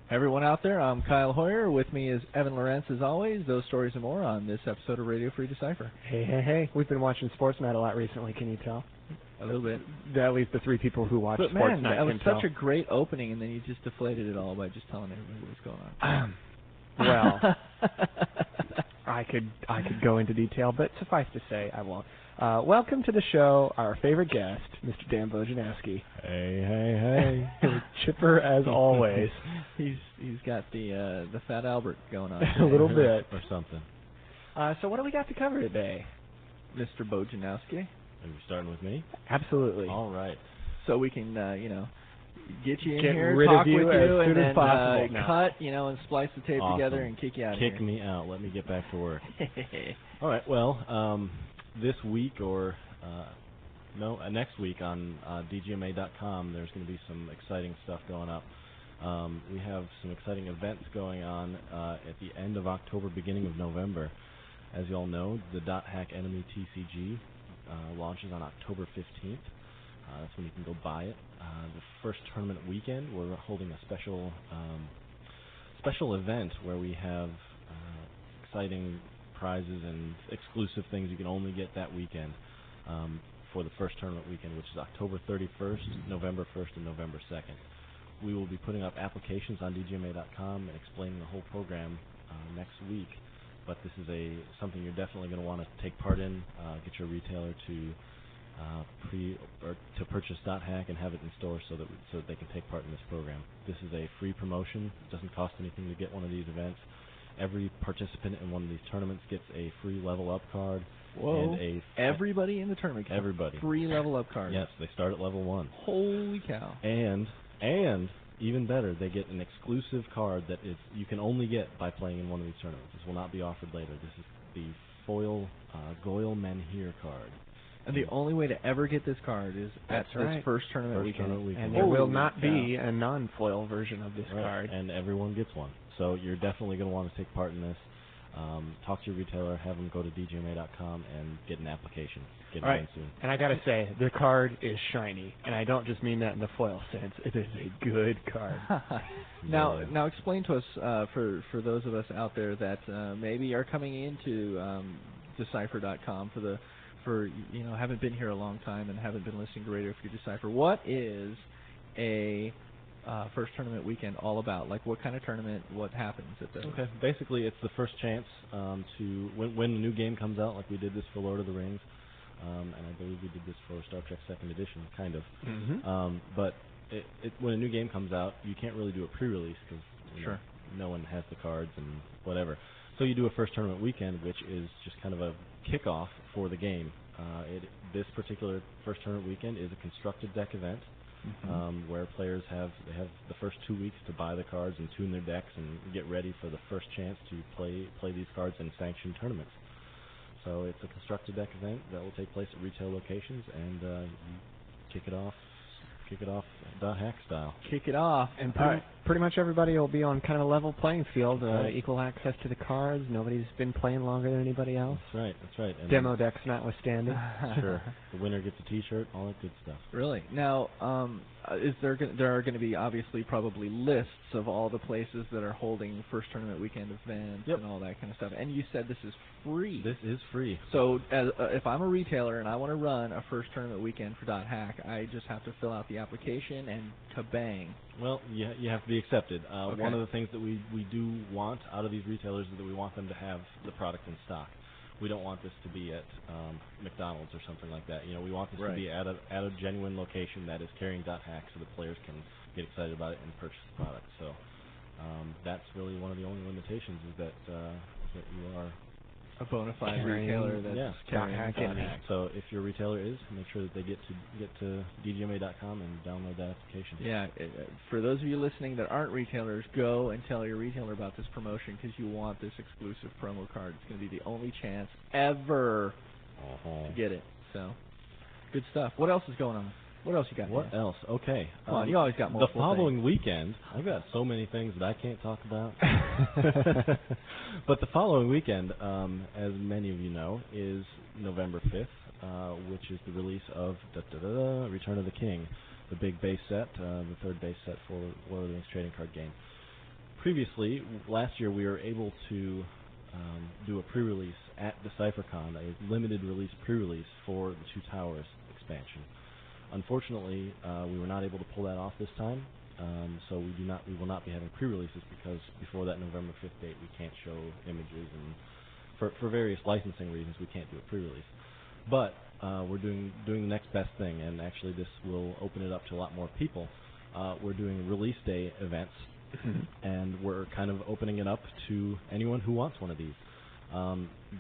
Everyone out there, I'm Kyle Hoyer. With me is Evan Lorenz, as always. Those stories and more on this episode of Radio Free Decipher. Hey. We've been watching Sportsnet a lot recently, can you tell? A little bit. At least the three people who watch But Sportsnet man, that was can such tell. a great opening, and then you just deflated it all by just telling everybody what was going on. Well, I could go into detail, but suffice to say, I won't. Welcome to the show, our favorite guest, Mr. Dan Bojanowski. Hey. Chipper as always. He's got the Fat Albert going on. A little bit. Or something. So what do we got to cover today? Mr. Bojanowski. Are you starting with me? Absolutely. All right. So we can, get you in Get here, rid talk of you with as you, soon and as then possible. No. cut, and splice the tape Awesome. together and kick you out of here. Kick me out. Let me get back to work. All right. Well, this week next week on DGMA.com, there's going to be some exciting stuff going up. We have some exciting events going on at the end of October, beginning of November. As you all know, the .hack Enemy TCG launches on October 15th. That's when you can go buy it. The first tournament weekend, we're holding a special event where we have exciting prizes and exclusive things you can only get that weekend for the first tournament weekend, which is October 31st, November 1st, and November 2nd. We will be putting up applications on DGMA.com and explaining the whole program next week. But this is something you're definitely going to want to take part in. Get your retailer to purchase .hack and have it in store so that they can take part in this program. This is a free promotion. It doesn't cost anything to get one of these events. Every participant in one of these tournaments gets a free level up card. Whoa! And everybody in the tournament gets everybody free level up cards. Yes, they start at level 1. Holy cow! And even better, they get an exclusive card that you can only get by playing in one of these tournaments. This will not be offered later. This is the foil Goyle Menhir card. And the only way to ever get this card is at this first tournament weekend. And there will not be a non-foil version of this card. And everyone gets one. So you're definitely going to want to take part in this. Talk to your retailer, have them go to DGMA.com and get an application. Get it in soon. And I got to say, the card is shiny. And I don't just mean that in the foil sense. It is a good card. Now explain to us, for those of us out there that maybe are coming into Decipher.com haven't been here a long time and haven't been listening to Radio Free Decipher. What is a first tournament weekend all about? Like, what kind of tournament? What happens at the? Okay, basically it's the first chance to when a new game comes out, like we did this for Lord of the Rings, and I believe we did this for Star Trek 2nd Edition, kind of. Mm-hmm. But when a new game comes out, you can't really do a pre-release because no one has the cards and whatever. So you do a first tournament weekend, which is just kind of a kickoff for the game. This particular first tournament weekend is a constructed deck event. Where players have the first 2 weeks to buy the cards and tune their decks and get ready for the first chance to play these cards in sanctioned tournaments. So it's a constructed deck event that will take place at retail locations, and you kick it off .hack style. Kick it off. And pretty much everybody will be on kind of a level playing field, equal access to the cards. Nobody's been playing longer than anybody else. That's right. And demo decks notwithstanding. Sure. The winner gets a T-shirt, all that good stuff. Really? Now, there are going to be obviously probably lists of all the places that are holding first tournament weekend events and all that kind of stuff. And you said this is free. This is free. So if I'm a retailer and I want to run a first tournament weekend for .hack, I just have to fill out the application and kabang. Well, you have to be accepted. One of the things that we do want out of these retailers is that we want them to have the product in stock. We don't want this to be at McDonald's or something like that. We want this to be at a genuine location that is carrying .hack so that players can get excited about it and purchase the product. So that's really one of the only limitations is that you are a bona fide retailer that's carrying .hack. So if your retailer is, make sure that they get to DGMA.com and download that application. Yeah, for those of you listening that aren't retailers, go and tell your retailer about this promotion because you want this exclusive promo card. It's going to be the only chance ever to get it. So, good stuff. What else is going on? What else you got? What else? Okay. Come on, you always got multiple The following things. weekend, I've got so many things that I can't talk about. But the following weekend, as many of you know, is November 5th, which is the release of Return of the King, the big base set, the third base set for Lord of the Rings trading card game. previously, last year, we were able to do a pre-release at DecipherCon, a limited release pre-release for the Two Towers expansion. Unfortunately, we were not able to pull that off this time, so we will not be having pre-releases because before that November 5th date, we can't show images, and for various licensing reasons, we can't do a pre-release. But we're doing the next best thing, and actually this will open it up to a lot more people. We're doing release day events, and we're kind of opening it up to anyone who wants one of these.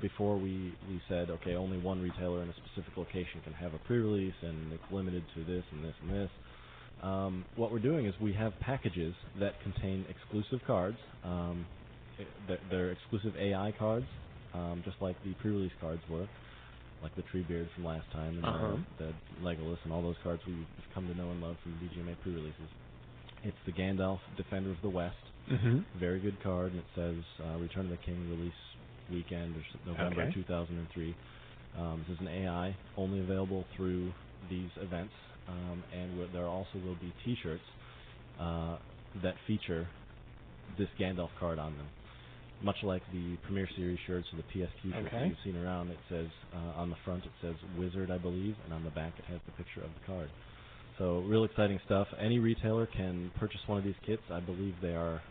Before we said, okay, only one retailer in a specific location can have a pre-release, and it's limited to this and this and this. What we're doing is we have packages that contain exclusive cards. They're exclusive AI cards, just like the pre-release cards were, like the Treebeard from last time, and the Legolas, and all those cards we've come to know and love from DGMA pre-releases. It's the Gandalf, Defender of the West. Very good card, and it says Return of the King release weekend, or November 2003. This is an AI, only available through these events, and there also will be T-shirts that feature this Gandalf card on them. Much like the Premier Series shirts or the PSQ shirts that you've seen around, it says on the front it says Wizard, I believe, and on the back it has the picture of the card. So real exciting stuff. Any retailer can purchase one of these kits. I believe they are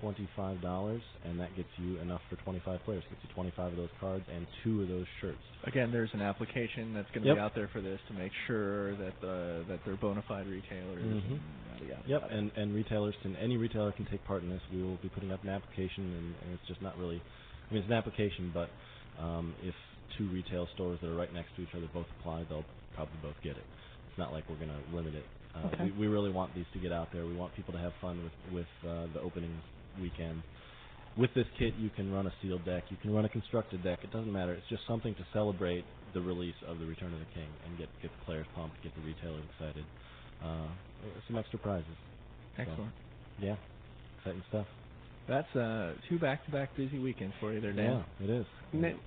$25, and that gets you enough for 25 players. Gets you 25 of those cards and 2 of those shirts. Again, there's an application that's going to be out there for this to make sure that they're bona fide retailers. And and retailers any retailer can take part in this. We will be putting up an application, and it's just not really, I mean, it's an application, but if 2 retail stores that are right next to each other both apply, they'll probably both get it. It's not like we're going to limit it. We really want these to get out there. We want people to have fun with the opening weekend. With this kit, you can run a sealed deck. You can run a constructed deck. It doesn't matter. It's just something to celebrate the release of the Return of the King and get the players pumped, get the retailers excited. Some extra prizes. Excellent. So, yeah, exciting stuff. That's 2 back-to-back busy weekends for you there, Dan. Yeah, it is.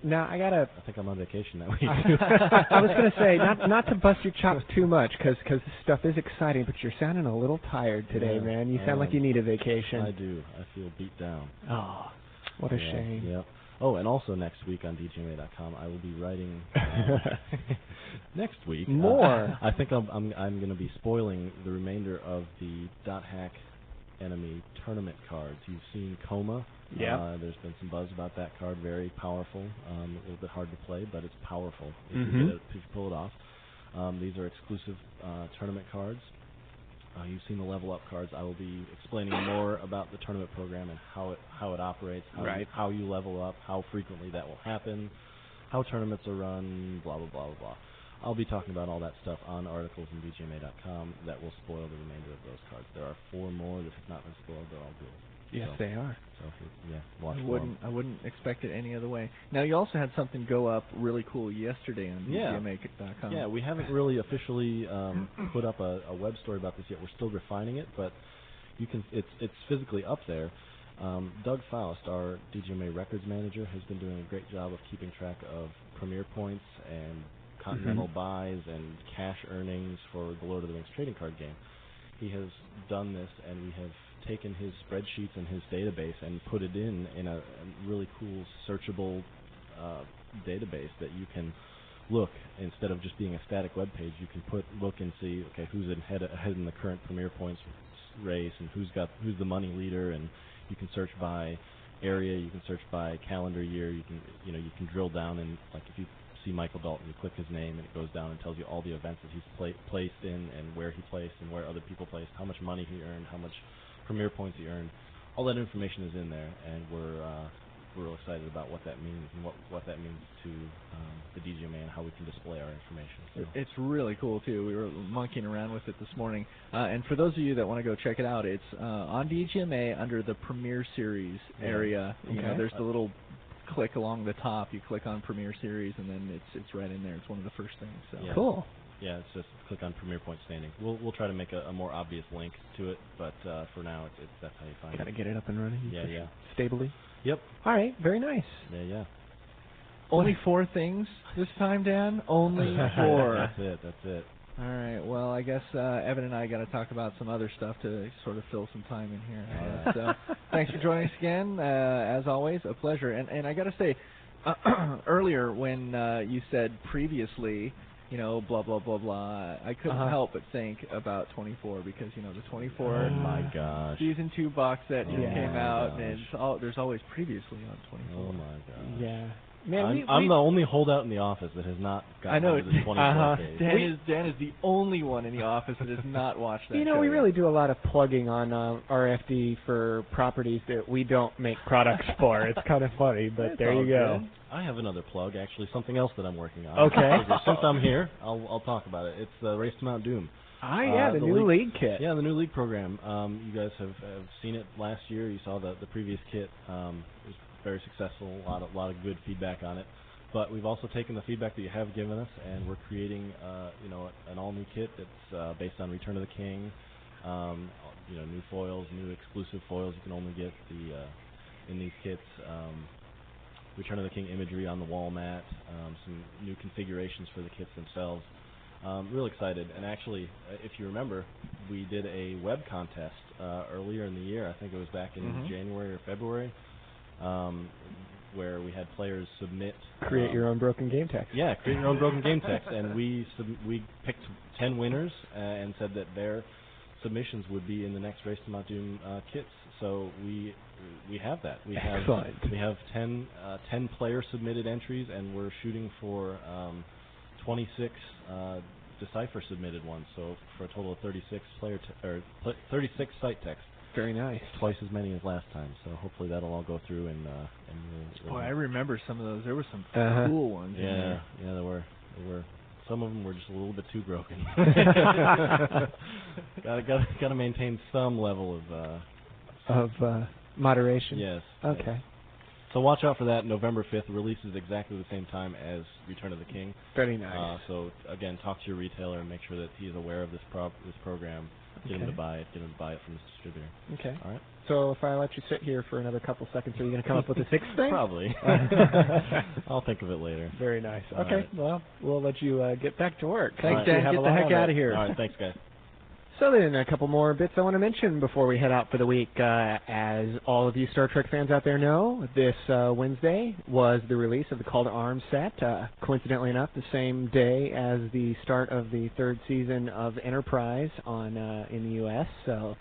Now I think I'm on vacation that week. I was going to say not to bust your chops too much because this stuff is exciting, but you're sounding a little tired today, man. You sound like you need a vacation. I do. I feel beat down. Oh, what a shame. Yep. Oh, and also next week on DGMA.com, I will be writing. Next week, more. I think I'm going to be spoiling the remainder of the .hack enemy tournament cards. You've seen Coma. Yeah. There's been some buzz about that card. Very powerful. A little bit hard to play, but it's powerful if you pull it off. These are exclusive tournament cards. You've seen the level up cards. I will be explaining more about the tournament program and how it operates, how you level up, how frequently that will happen, how tournaments are run, blah, blah, blah, blah, blah. I'll be talking about all that stuff on articles in DGMA.com that will spoil the remainder of those cards. There are 4 more that have not been spoiled. They're all good. Yes, they are. So, watch I wouldn't expect it any other way. Now, you also had something go up really cool yesterday on DGMA.com. Yeah, we haven't really officially put up a web story about this yet. We're still refining it, but you can. It's physically up there. Doug Faust, our DGMA records manager, has been doing a great job of keeping track of premier points and continental buys and cash earnings for the Lord of the Rings trading card game. He has done this, and we have taken his spreadsheets and his database and put it in a really cool searchable database that you can look, instead of just being a static web page. You can look and see, okay, who's ahead in the current premier points race, and who's the money leader, and you can search by area, you can search by calendar year, you can drill down, and like if you see Michael Dalton, you click his name and it goes down and tells you all the events that he's placed in, and where he placed and where other people placed, how much money he earned, how much premier points he earned. All that information is in there, and we're real excited about what that means and what that means to the DGMA and how we can display our information. So. It's really cool too. We were monkeying around with it this morning, and for those of you that want to go check it out, it's on DGMA under the Premier Series area. You know, there's the little click along the top. You click on Premier Series, and then it's right in there. It's one of the first things. So. Yeah. Cool. Yeah, it's just click on Premier Point Standing. We'll try to make a more obvious link to it, but for now, that's how you find it. Gotta get it up and running. Yeah. Stably. Yep. All right. Very nice. Yeah. Only 4 things this time, Dan? Only 4. That's it. All right. Well, I guess Evan and I got to talk about some other stuff to sort of fill some time in here. So thanks for joining us again. As always, a pleasure. And I got to say, earlier when you said previously, blah, blah, blah, blah, I couldn't help but think about 24 because, the 24 oh my gosh. Season 2 box set just came out, gosh. and there's always previously on 24. Oh, my gosh. Yeah. Man, I'm the only holdout in the office that has not gotten to the 24 page. Dan is the only one in the office that has not watched that show we yet. really do a lot of plugging on RFD for properties that we don't make products for. It's kind of funny, but there you go. Good. I have another plug, actually, something else that I'm working on. Okay. Since I'm here, I'll talk about it. It's the Race to Mount Doom. The new league kit. Yeah, the new league program. You guys have seen it last year. You saw the previous kit. It was very successful. A lot of good feedback on it. But we've also taken the feedback that you have given us, and we're creating, an all-new kit that's based on Return of the King. New foils, new exclusive foils you can only get in these kits. Return of the King imagery on the wall mat. Some new configurations for the kits themselves. Real excited. And actually, if you remember, we did a web contest earlier in the year. I think it was back in January or February. Where we had players submit... Create your own broken game text. Yeah, create your own broken game text. And we picked 10 winners and said that their submissions would be in the next Race to Mount Doom kits. So we have that. Excellent. We have 10 player submitted entries, and we're shooting for 26 Decipher submitted ones. So for a total of 36 36 site text. Very nice. Twice as many as last time, so hopefully that'll all go through. And boy, I remember some of those. There were some cool ones. Yeah, there were. Some of them were just a little bit too broken. Gotta maintain some level of moderation. Yes. Okay. Yes. So watch out for that. November 5th releases exactly the same time as Return of the King. Very nice. So again, talk to your retailer and make sure that he's aware of this program. Get him to buy it. Get him to buy it from the distributor. Okay. All right. So if I let you sit here for another couple seconds, are you going to come up with a sixth thing? Probably. I'll think of it later. Very nice. All okay. right. Well, we'll let you get back to work. Thanks, Dan. Get the heck out of here. All right. Thanks, guys. So then, a couple more bits I want to mention before we head out for the week. As all of you Star Trek fans out there know, this Wednesday was the release of the Call to Arms set. Coincidentally enough, the same day as the start of the third season of Enterprise in the U.S., so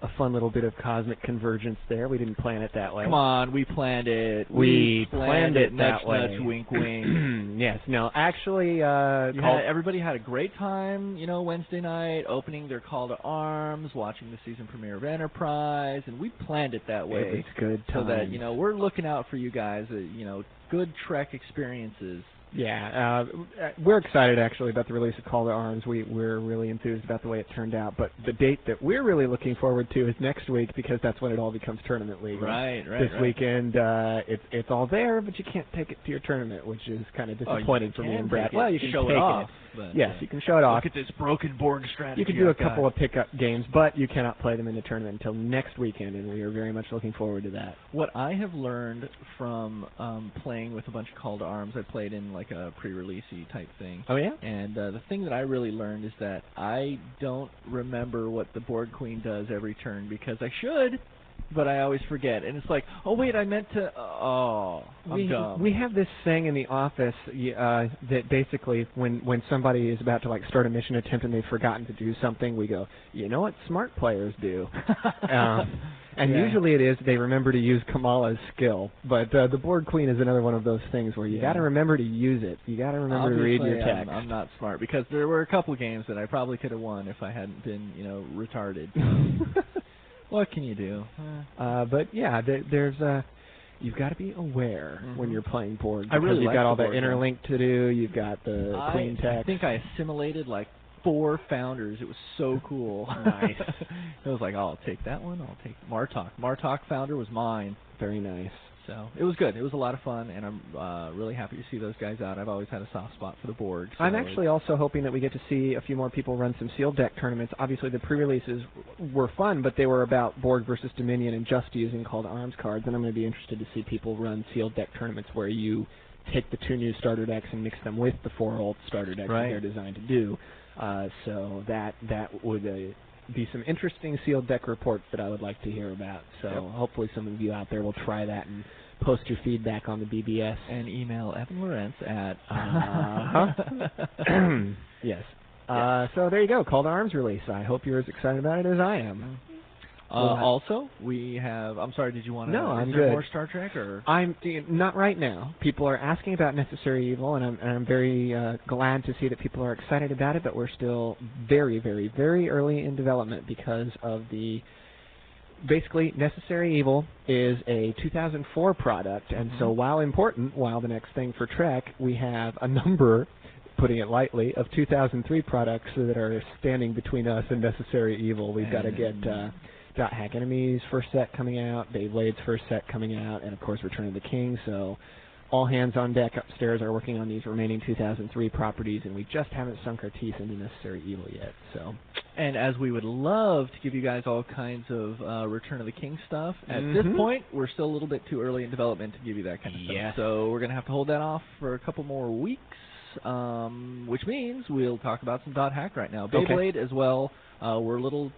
a fun little bit of cosmic convergence there. We didn't plan it that way. Come on, we planned it. We planned it that nudge, way. Nudge, wink, wink. Yes, no, actually... everybody had a great time, Wednesday night, opening their Call to Arms, watching the season premiere of Enterprise, and we planned it that way. It was good times. So that, we're looking out for you guys, good Trek experiences. Yeah, we're excited actually about the release of Call to Arms. We're really enthused about the way it turned out. But the date that we're really looking forward to is next week because that's when it all becomes tournament league. Right. This weekend, it's all there, but you can't take it to your tournament, which is kind of disappointing for me and Brad. Well, you can show it off. But, yes, you can show it off. Look at this broken Borg strategy. You can do a couple of pickup games, but you cannot play them in the tournament until next weekend, and we are very much looking forward to that. What I have learned from playing with a bunch of Call to Arms, I played in like a pre-release-y type thing. Oh, yeah? And the thing that I really learned is that I don't remember what the Borg Queen does every turn because I should, but I always forget. And it's like, oh, wait, I meant to... I'm dumb. We have this saying in the office that basically when somebody is about to start a mission attempt and they've forgotten to do something, we go, you know what smart players do? And usually it is they remember to use Kamala's skill. But the Borg Queen is another one of those things where you got to remember to use it. You got to remember to read your text. I'm not smart because there were a couple games that I probably could have won if I hadn't been, retarded. What can you do? But yeah, there's you've got to be aware when you're playing Borg. I really you've got all the Borg interlink to do. You've got the Queen text. I think I assimilated 4 founders. It was so cool. Nice. It was like, I'll take that one. I'll take Martok. Martok founder was mine. Very nice. So it was good. It was a lot of fun, and I'm really happy to see those guys out. I've always had a soft spot for the Borg. So I'm actually also hoping that we get to see a few more people run some sealed deck tournaments. Obviously, the pre-releases were fun, but they were about Borg versus Dominion and just using Call to Arms cards, and I'm going to be interested to see people run sealed deck tournaments where you take the 2 new starter decks and mix them with the 4 old starter decks that they're designed to do. So that would be some interesting sealed deck reports that I would like to hear about. So hopefully some of you out there will try that and post your feedback on the BBS. And email Evan Lawrence at... Yes. So there you go, Call to Arms release. I hope you're as excited about it as I am. Also, we have... I'm sorry, did you want to... No, I'm is there good. more Star Trek, or...? I'm not right now. People are asking about Necessary Evil, and I'm very glad to see that people are excited about it, but we're still very, very, very early in development because of the... Basically, Necessary Evil is a 2004 product, and so while important, while the next thing for Trek, we have a number, putting it lightly, of 2003 products that are standing between us and Necessary Evil. We've got to get... Dot Hack Enemy's first set coming out, Beyblade's first set coming out, and of course Return of the King. So all hands on deck upstairs are working on these remaining 2003 properties, and we just haven't sunk our teeth into Necessary Evil yet. So, and as we would love to give you guys all kinds of Return of the King stuff, at this point we're still a little bit too early in development to give you that kind of stuff. So we're going to have to hold that off for a couple more weeks, which means we'll talk about some Dot Hack right now. Beyblade as well. We're a little...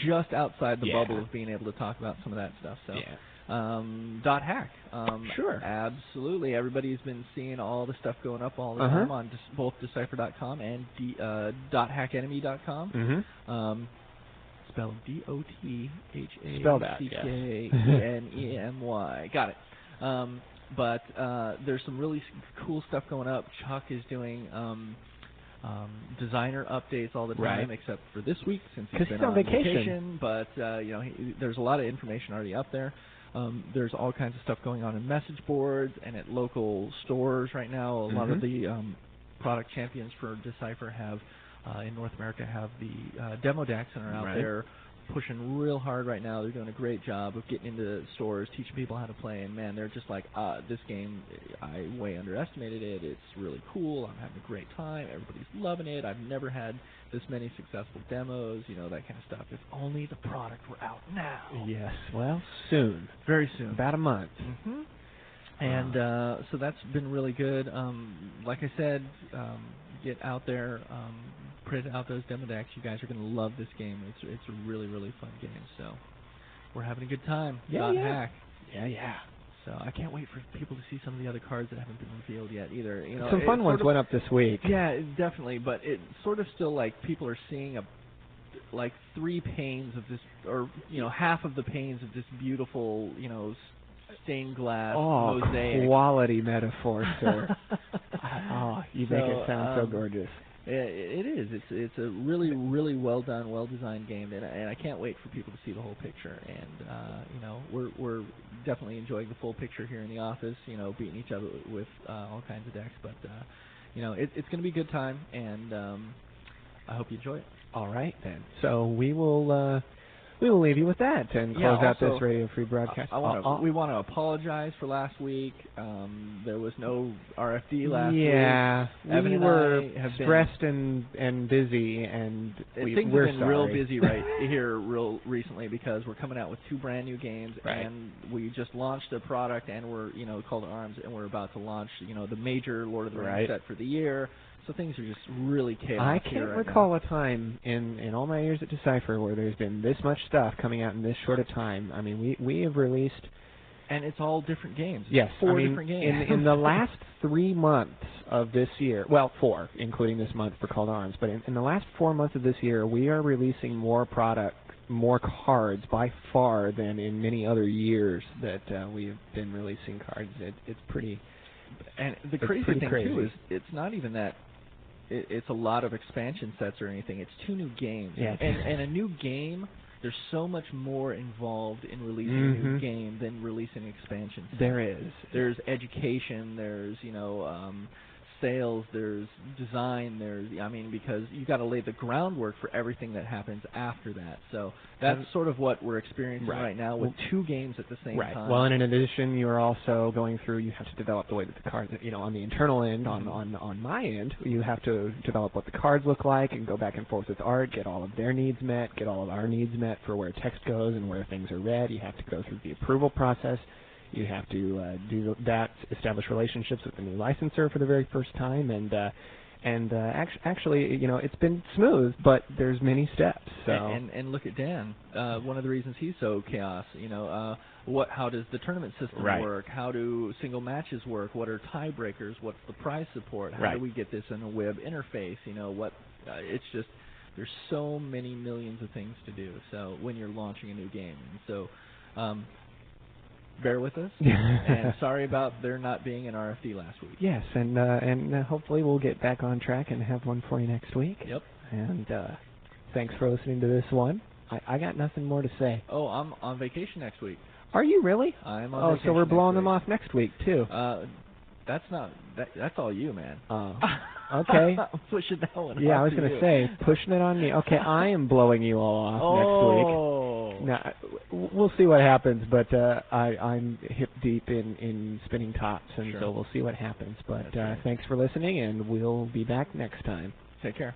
just outside the bubble of being able to talk about some of that stuff. So, Dot Hack. Sure. Absolutely. Everybody's been seeing all the stuff going up all the time on both Decipher.com and .hackenemy.com. Spelled DOTHACKENEMY. Got it. But there's some really cool stuff going up. Chuck is doing... designer updates all the time, except for this week since he's been on vacation. But there's a lot of information already up there. There's all kinds of stuff going on in message boards and at local stores right now. A lot of the product champions for Decipher have in North America have the demo decks and are out there pushing real hard right now. They're doing a great job of getting into stores, teaching people how to play, and man, they're just like, this game, I way underestimated it. It's really cool. I'm having a great time. Everybody's loving it. I've never had this many successful demos, that kind of stuff. If only the product were out now. Yes, well, soon. Very soon. About a month. And so that's been really good. Like I said, get out there, print out those demo decks. You guys are going to love this game. It's a really, really fun game. So we're having a good time. Hack. Yeah. So I can't wait for people to see some of the other cards that haven't been revealed yet either. Some fun ones went up this week. Yeah, definitely. But it's sort of still like people are seeing like 3 panes of this, or half of the panes of this beautiful, stained glass mosaic. Quality metaphor, sir. You make it sound so gorgeous. It is. It's a really, really well done, well designed game, and I can't wait for people to see the whole picture. And we're definitely enjoying the full picture here in the office. Beating each other with all kinds of decks, but it's going to be a good time, and I hope you enjoy it. All right then. So we will leave you with that and close out this Radio Free broadcast. We want to apologize for last week. There was no RFD last week. Yeah, Evan we and were I have stressed and busy, and things we're have been sorry. real busy right here real recently because we're coming out with 2 brand new games, and we just launched a product, and we're Call to Arms, and we're about to launch the major Lord of the Rings set for the year. So things are just really chaotic. I can't recall a time in all my years at Decipher where there's been this much stuff coming out in this short a time. I mean, we have released... And it's all different games. Yes. 4 different games. In the last 3 months of this year, well, 4, including this month for Call to Arms, but in the last 4 months of this year, we are releasing more product, more cards by far than in many other years that we have been releasing cards. It's pretty... And the crazy thing, too, is it's not even that... It's a lot of expansion sets or anything. It's 2 new games. Yeah. And a new game, there's so much more involved in releasing a new game than releasing expansion sets. There is. There's education, there's, sales, there's design, because you got to lay the groundwork for everything that happens after that. So that's sort of what we're experiencing right now with 2 games at the same time. Well, and in addition, you're also going through, you have to develop the way that the cards, on the internal end, on my end, you have to develop what the cards look like and go back and forth with art, get all of their needs met, get all of our needs met for where text goes and where things are read. You have to go through the approval process. You have to do that, establish relationships with the new licensor for the very first time, and And actually, it's been smooth, but there's many steps. So. And look at Dan. One of the reasons he's so chaos. How does the tournament system work? How do single matches work? What are tiebreakers? What's the prize support? How do we get this in a web interface? It's just there's so many millions of things to do. So when you're launching a new game, and so. Bear with us, and sorry about there not being an RFD last week. Yes, and hopefully we'll get back on track and have one for you next week. Yep. And thanks for listening to this one. I got nothing more to say. Oh, I'm on vacation next week. Are you really? I'm on vacation. So we're blowing them off next week too. That's all you, man. Okay. I'm pushing that one. Yeah, I was going to say pushing it on me. Okay, I am blowing you all off next week. Now, we'll see what happens, but I'm hip deep in spinning tops, and so we'll see what happens. But thanks for listening, and we'll be back next time. Take care.